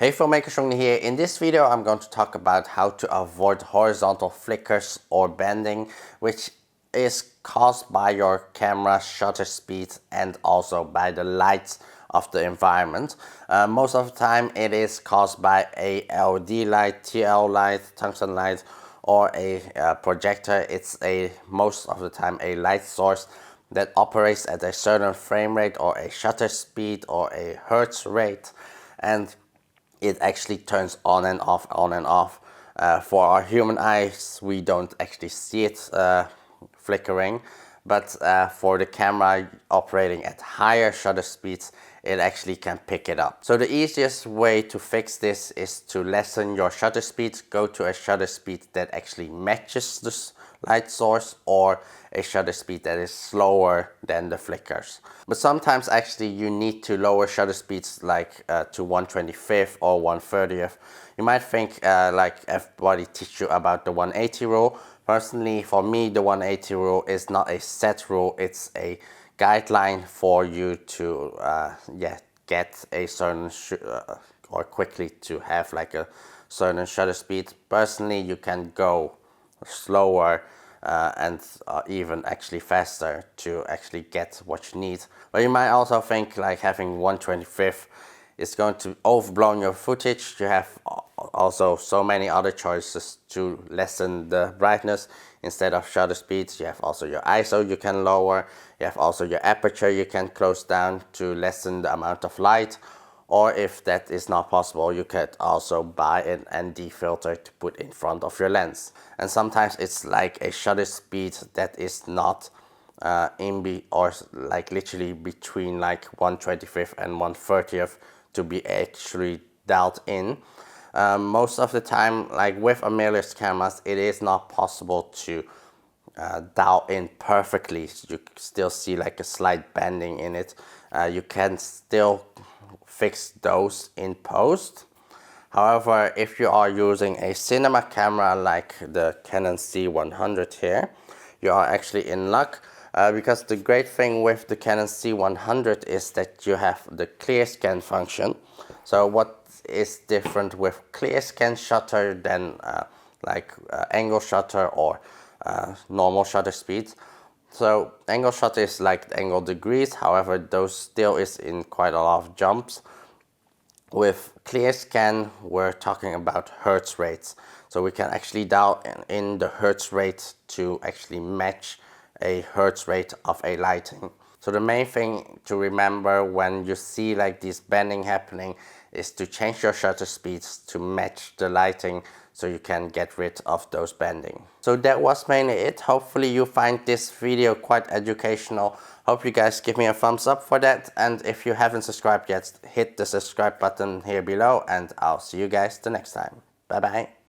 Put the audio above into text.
Hey filmmaker, Chung Dha here. In this video I'm going to talk about how to avoid horizontal flickers or bending, which is caused by your camera shutter speed and also by the lights of the environment. Most of the time it is caused by a LED light, TL light, tungsten light, or a projector. It's most of the time a light source that operates at a certain frame rate or a shutter speed or a hertz rate, and it actually turns on and off, on and off. For our human eyes, we don't actually see it flickering, but for the camera operating at higher shutter speeds, it actually can pick it up. So the easiest way to fix this is to lessen your shutter speed. Go to a shutter speed that actually matches the light source, or a shutter speed that is slower than the flickers. But sometimes actually you need to lower shutter speeds like to 1/25 or 1/30. You might think like everybody teach you about the 180 rule. Personally, for me, the 180 rule is not a set rule. It's a guideline for you to get a certain or quickly to have like a certain shutter speed. Personally, you can go slower and even actually faster to actually get what you need. But you might also think like having 1/25 is going to overblow your footage. You have also so many other choices to lessen the brightness instead of shutter speeds. You have also your ISO you can lower. You have also your aperture you can close down to lessen the amount of light. Or if that is not possible, you could also buy an ND filter to put in front of your lens. And sometimes it's like a shutter speed that is not or like literally between like 1/25 and 1/30 to be actually dialed in. Most of the time, like with mirrorless cameras, it is not possible to dial in perfectly. You still see like a slight bending in it. You can still fix those in post. However, if you are using a cinema camera like the Canon C100 here, you are actually in luck, because the great thing with the Canon C100 is that you have the clear scan function. So what is different with clear scan shutter than angle shutter or normal shutter speeds? So angle shutter is like angle degrees, however those still is in quite a lot of jumps. With clear scan, we're talking about hertz rates. So we can actually dial in the hertz rate to actually match a hertz rate of a lighting. So the main thing to remember when you see like this bending happening is to change your shutter speeds to match the lighting so you can get rid of those bending. So that was mainly it. Hopefully you find this video quite educational. Hope you guys give me a thumbs up for that. And if you haven't subscribed yet, hit the subscribe button here below, and I'll see you guys the next time. Bye bye.